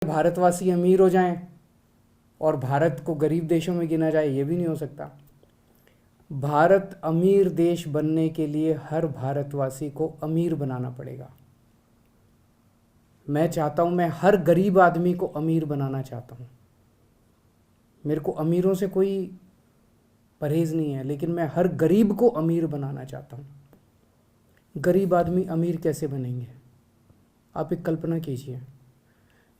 भारतवासी अमीर हो जाएं और भारत को गरीब देशों में गिना जाए, ये भी नहीं हो सकता। भारत अमीर देश बनने के लिए हर भारतवासी को अमीर बनाना पड़ेगा। मैं चाहता हूं, मैं हर गरीब आदमी को अमीर बनाना चाहता हूं। मेरे को अमीरों से कोई परहेज नहीं है, लेकिन मैं हर गरीब को अमीर बनाना चाहता हूं। गरीब आदमी अमीर कैसे बनेंगे? आप एक कल्पना कीजिए,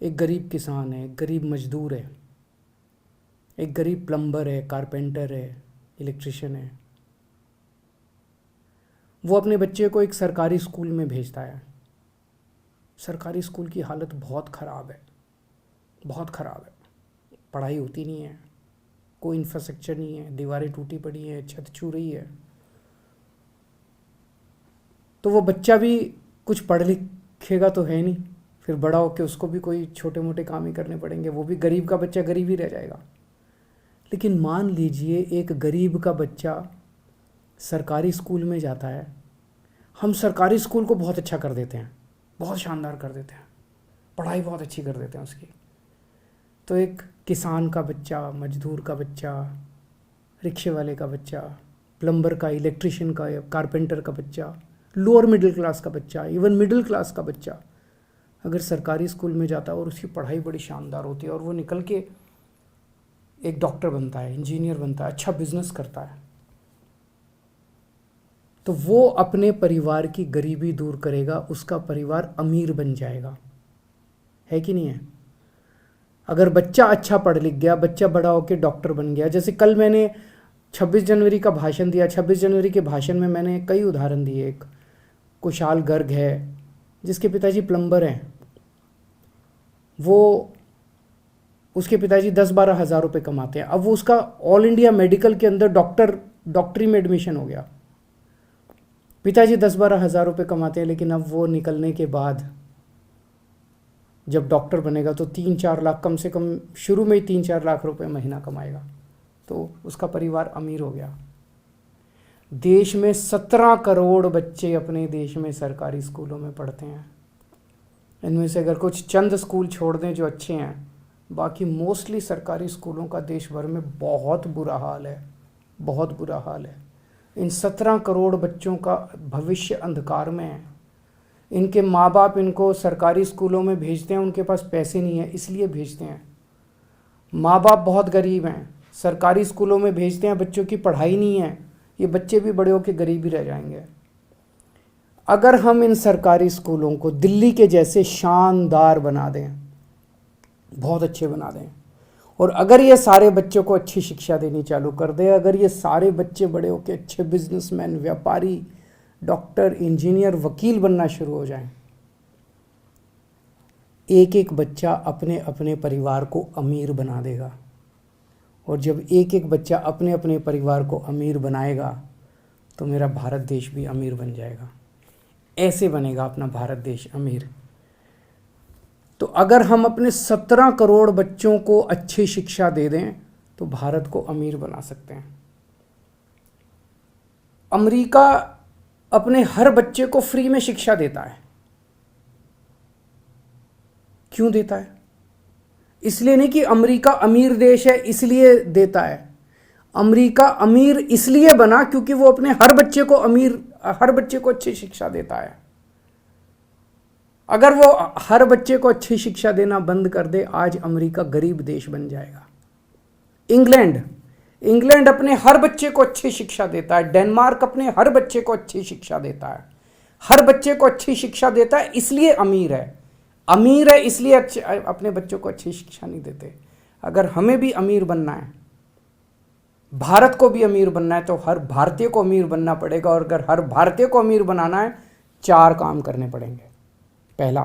एक गरीब किसान है, एक गरीब मजदूर है, एक गरीब प्लम्बर है, कारपेंटर है, इलेक्ट्रिशियन है। वो अपने बच्चे को एक सरकारी स्कूल में भेजता है। सरकारी स्कूल की हालत बहुत ख़राब है, बहुत ख़राब है। पढ़ाई होती नहीं है, कोई इंफ्रास्ट्रक्चर नहीं है, दीवारें टूटी पड़ी हैं, छत छू रही है। तो वो बच्चा भी कुछ पढ़ लिखेगा तो है नहीं, फिर बड़ा होकर उसको भी कोई छोटे मोटे काम ही करने पड़ेंगे। वो भी गरीब का बच्चा गरीब ही रह जाएगा। लेकिन मान लीजिए एक गरीब का बच्चा सरकारी स्कूल में जाता है। हम सरकारी स्कूल को बहुत अच्छा कर देते हैं, बहुत शानदार कर देते हैं, पढ़ाई बहुत अच्छी कर देते हैं उसकी। तो एक किसान का बच्चा, मजदूर का बच्चा, रिक्शे वाले का बच्चा, प्लम्बर का, इलेक्ट्रिशियन का, कारपेंटर का बच्चा, लोअर मिडिल क्लास का बच्चा, इवन मिडिल क्लास का बच्चा अगर सरकारी स्कूल में जाता है और उसकी पढ़ाई बड़ी शानदार होती है और वो निकल के एक डॉक्टर बनता है, इंजीनियर बनता है, अच्छा बिजनेस करता है, तो वो अपने परिवार की गरीबी दूर करेगा, उसका परिवार अमीर बन जाएगा। है कि नहीं है? अगर बच्चा अच्छा पढ़ लिख गया, बच्चा बड़ा होकर डॉक्टर बन गया। जैसे कल मैंने 26 जनवरी का भाषण दिया। 26 जनवरी के भाषण में मैंने कई उदाहरण दिए। एक कुशाल गर्ग है जिसके पिताजी प्लम्बर हैं। वो, उसके पिताजी 10-12 हज़ार रुपये कमाते हैं। अब वो, उसका ऑल इंडिया मेडिकल के अंदर डॉक्टरी में एडमिशन हो गया। पिताजी 10-12 हज़ार रुपये कमाते हैं, लेकिन अब वो निकलने के बाद जब डॉक्टर बनेगा तो 3-4 लाख, कम से कम शुरू में ही 3-4 लाख रुपए महीना कमाएगा। तो उसका परिवार अमीर हो गया। देश में 17 करोड़ बच्चे अपने देश में सरकारी स्कूलों में पढ़ते हैं। इनमें से अगर कुछ चंद स्कूल छोड़ दें जो अच्छे हैं, बाकी मोस्टली सरकारी स्कूलों का देश भर में बहुत बुरा हाल है, बहुत बुरा हाल है। इन 17 करोड़ बच्चों का भविष्य अंधकार में है। इनके माँ बाप इनको सरकारी स्कूलों में भेजते हैं, उनके पास पैसे नहीं है इसलिए भेजते हैं। माँ बाप बहुत गरीब हैं, सरकारी स्कूलों में भेजते हैं, बच्चों की पढ़ाई नहीं है, ये बच्चे भी बड़े होकर गरीब ही रह जाएंगे। अगर हम इन सरकारी स्कूलों को दिल्ली के जैसे शानदार बना दें, बहुत अच्छे बना दें, और अगर ये सारे बच्चों को अच्छी शिक्षा देनी चालू कर दें, अगर ये सारे बच्चे बड़े होकर अच्छे बिजनेसमैन, व्यापारी, डॉक्टर, इंजीनियर, वकील बनना शुरू हो जाएं, एक एक बच्चा अपने अपने परिवार को अमीर बना देगा। और जब एक एक बच्चा अपने अपने परिवार को अमीर बनाएगा तो मेरा भारत देश भी अमीर बन जाएगा। ऐसे बनेगा अपना भारत देश अमीर। तो अगर हम अपने 17 करोड़ बच्चों को अच्छी शिक्षा दे दें तो भारत को अमीर बना सकते हैं। अमेरिका अपने हर बच्चे को फ्री में शिक्षा देता है। क्यों देता है? इसलिए नहीं कि अमेरिका अमीर देश है इसलिए देता है। अमेरिका अमीर इसलिए बना क्योंकि वो अपने हर बच्चे को अच्छी शिक्षा देता है। अगर वो हर बच्चे को अच्छी शिक्षा देना बंद कर दे, आज अमेरिका गरीब देश बन जाएगा। इंग्लैंड अपने हर बच्चे को अच्छी शिक्षा देता है। डेनमार्क अपने हर बच्चे को अच्छी शिक्षा देता है। हर बच्चे को अच्छी शिक्षा देता है इसलिए अमीर है। अमीर है इसलिए अपने बच्चों को अच्छी शिक्षा नहीं देते। अगर हमें भी अमीर बनना है, भारत को भी अमीर बनना है, तो हर भारतीय को अमीर बनना पड़ेगा। और अगर हर भारतीय को अमीर बनाना है, 4 काम करने पड़ेंगे। पहला,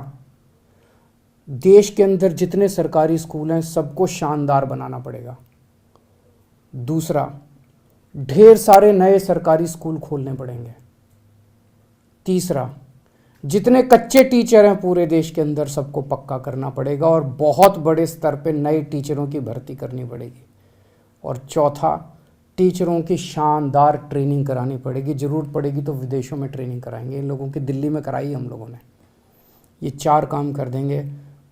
देश के अंदर जितने सरकारी स्कूल हैं सबको शानदार बनाना पड़ेगा। दूसरा, ढेर सारे नए सरकारी स्कूल खोलने पड़ेंगे। तीसरा, जितने कच्चे टीचर हैं पूरे देश के अंदर सबको पक्का करना पड़ेगा और बहुत बड़े स्तर पे नए टीचरों की भर्ती करनी पड़ेगी। और चौथा, टीचरों की शानदार ट्रेनिंग करानी पड़ेगी। ज़रूरत पड़ेगी तो विदेशों में ट्रेनिंग कराएंगे। इन लोगों की दिल्ली में कराई हम लोगों ने। ये 4 काम कर देंगे,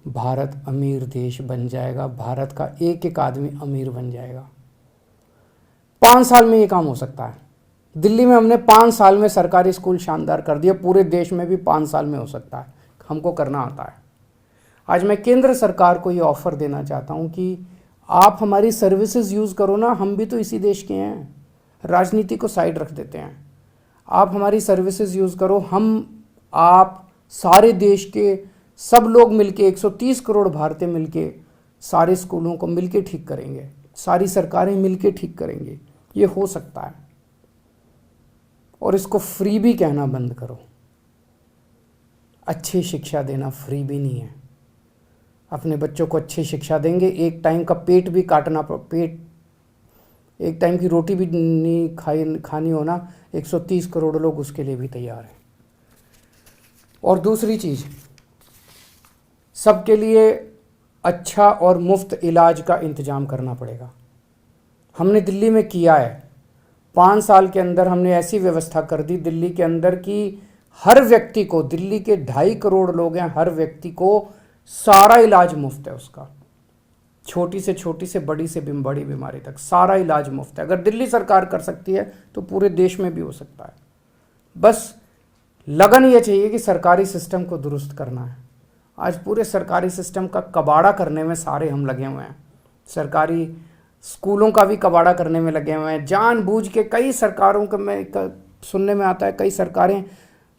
भारत अमीर देश बन जाएगा, भारत का एक एक आदमी अमीर बन जाएगा। 5 साल में ये काम हो सकता है। दिल्ली में हमने 5 साल में सरकारी स्कूल शानदार कर दिए, पूरे देश में भी 5 साल में हो सकता है, हमको करना आता है। आज मैं केंद्र सरकार को ये ऑफ़र देना चाहता हूँ कि आप हमारी सर्विसेज यूज़ करो ना, हम भी तो इसी देश के हैं, राजनीति को साइड रख देते हैं। आप हमारी सर्विसेज यूज़ करो, हम आप सारे देश के सब लोग मिलके 130 करोड़ भारतीय मिलके सारे स्कूलों को मिलके ठीक करेंगे, सारी सरकारें मिलके ठीक करेंगे। ये हो सकता है। और इसको फ्री भी कहना बंद करो। अच्छी शिक्षा देना फ्री भी नहीं है। अपने बच्चों को अच्छी शिक्षा देंगे, एक टाइम का पेट भी काटना, पेट एक टाइम की रोटी भी नहीं खानी होना, 130 करोड़ लोग उसके लिए भी तैयार हैं। और दूसरी चीज़, सबके लिए अच्छा और मुफ्त इलाज का इंतज़ाम करना पड़ेगा। हमने दिल्ली में किया है, 5 साल के अंदर हमने ऐसी व्यवस्था कर दी दिल्ली के अंदर कि हर व्यक्ति को, दिल्ली के 2.5 करोड़ लोग हैं, हर व्यक्ति को सारा इलाज मुफ्त है उसका, छोटी से बड़ी बीमारी तक सारा इलाज मुफ्त है। अगर दिल्ली सरकार कर सकती है तो पूरे देश में भी हो सकता है। बस लगन ये चाहिए कि सरकारी सिस्टम को दुरुस्त करना है। आज पूरे सरकारी सिस्टम का कबाड़ा करने में सारे हम लगे हुए हैं, सरकारी स्कूलों का भी कबाड़ा करने में लगे हुए हैं। जानबूझ के कई सरकारों के में सुनने में आता है, कई सरकारें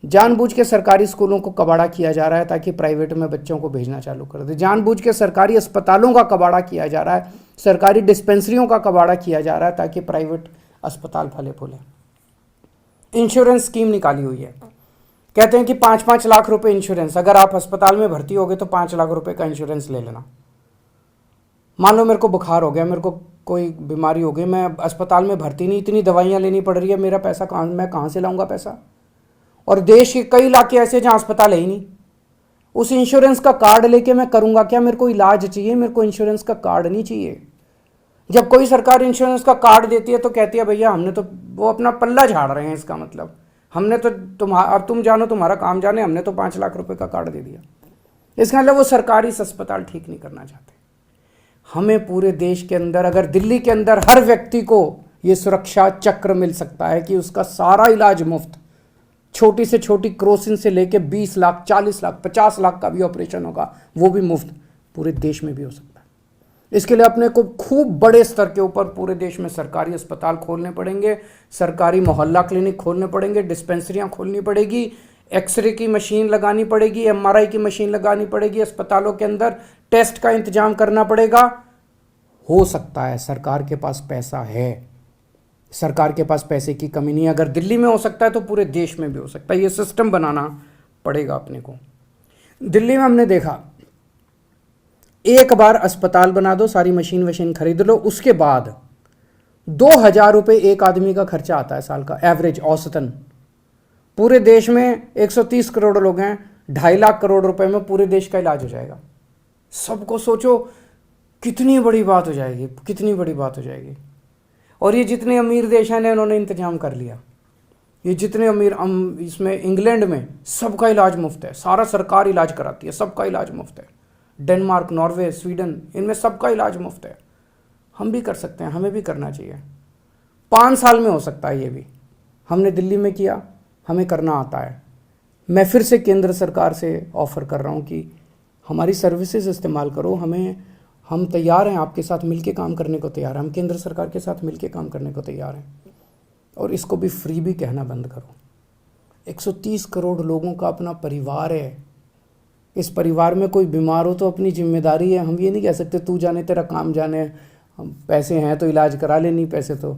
जानबूझ के सरकारी स्कूलों को कबाड़ा किया जा रहा है ताकि प्राइवेट में बच्चों को भेजना चालू कर दे। जानबूझ के सरकारी अस्पतालों का कबाड़ा किया जा रहा है, सरकारी डिस्पेंसरियों का कबाड़ा किया जा रहा है ताकि प्राइवेट अस्पताल फले फूले। इंश्योरेंस स्कीम निकाली हुई है, कहते हैं कि 5-5 लाख रुपए इंश्योरेंस, अगर आप अस्पताल में भर्ती हो गए तो 5 लाख रुपए का इंश्योरेंस ले लेना। मान लो मेरे को बुखार हो गया, मेरे को कोई बीमारी हो गई, मैं अस्पताल में भर्ती नहीं, इतनी दवाइयाँ लेनी पड़ रही है, मेरा पैसा मैं कहाँ से लाऊंगा पैसा? और देश के कई इलाके ऐसे जहाँ अस्पताल है ही नहीं। उस इंश्योरेंस का कार्ड लेके मैं करूँगा क्या? मेरे को इलाज चाहिए, मेरे को इंश्योरेंस का कार्ड नहीं चाहिए। जब कोई सरकार इंश्योरेंस का कार्ड देती है तो कहती है भैया हमने तो, वो अपना पल्ला झाड़ रहे हैं, इसका मतलब हमने तो अब तुम जानो, तुम्हारा काम जाने, हमने तो 5 लाख रुपए का कार्ड दे दिया। इसका मतलब वो सरकारी अस्पताल ठीक नहीं करना चाहते। हमें पूरे देश के अंदर, अगर दिल्ली के अंदर हर व्यक्ति को ये सुरक्षा चक्र मिल सकता है कि उसका सारा इलाज मुफ्त, छोटी से छोटी क्रोसिन से लेके 20 लाख, 40 लाख, 50 लाख का भी ऑपरेशन होगा, वो भी मुफ्त पूरे देश में भी हो सकता है। इसके लिए अपने को खूब बड़े स्तर के ऊपर पूरे देश में सरकारी अस्पताल खोलने पड़ेंगे, सरकारी मोहल्ला क्लिनिक खोलने पड़ेंगे, डिस्पेंसरियां खोलनी पड़ेगी, एक्सरे की मशीन लगानी पड़ेगी, MRI की मशीन लगानी पड़ेगी, अस्पतालों के अंदर टेस्ट का इंतजाम करना पड़ेगा। हो सकता है, सरकार के पास पैसा है, सरकार के पास पैसे की कमी नहीं है। अगर दिल्ली में हो सकता है तो पूरे देश में भी हो सकता है। ये सिस्टम बनाना पड़ेगा अपने को। दिल्ली में हमने देखा, एक बार अस्पताल बना दो, सारी मशीन वशीन खरीद लो, उसके बाद 2000 रुपये एक आदमी का खर्चा आता है साल का, एवरेज औसतन। पूरे देश में 130 करोड़ लोग हैं, 2.5 लाख करोड़ रुपए में पूरे देश का इलाज हो जाएगा। सबको सोचो कितनी बड़ी बात हो जाएगी, कितनी बड़ी बात हो जाएगी। और ये जितने अमीर देश हैं उन्होंने इंतजाम कर लिया। ये जितने अमीर, इसमें इंग्लैंड में सबका इलाज मुफ्त है, सारा सरकार इलाज कराती है, सबका इलाज मुफ्त है। डेनमार्क, नॉर्वे, स्वीडन, इनमें सबका इलाज मुफ्त है। हम भी कर सकते हैं, हमें भी करना चाहिए। 5 साल में हो सकता है ये भी। हमने दिल्ली में किया, हमें करना आता है। मैं फिर से केंद्र सरकार से ऑफ़र कर रहा हूँ कि हमारी सर्विसेज इस्तेमाल करो, हम तैयार हैं, आपके साथ मिलके काम करने को तैयार हैं, हम केंद्र सरकार के साथ मिलके काम करने को तैयार हैं। और इसको भी फ्री भी कहना बंद करो। 130 करोड़ लोगों का अपना परिवार है, इस परिवार में कोई बीमार हो तो अपनी जिम्मेदारी है। हम ये नहीं कह सकते तू जाने तेरा काम जाने, हम पैसे हैं तो इलाज करा ले, नहीं पैसे तो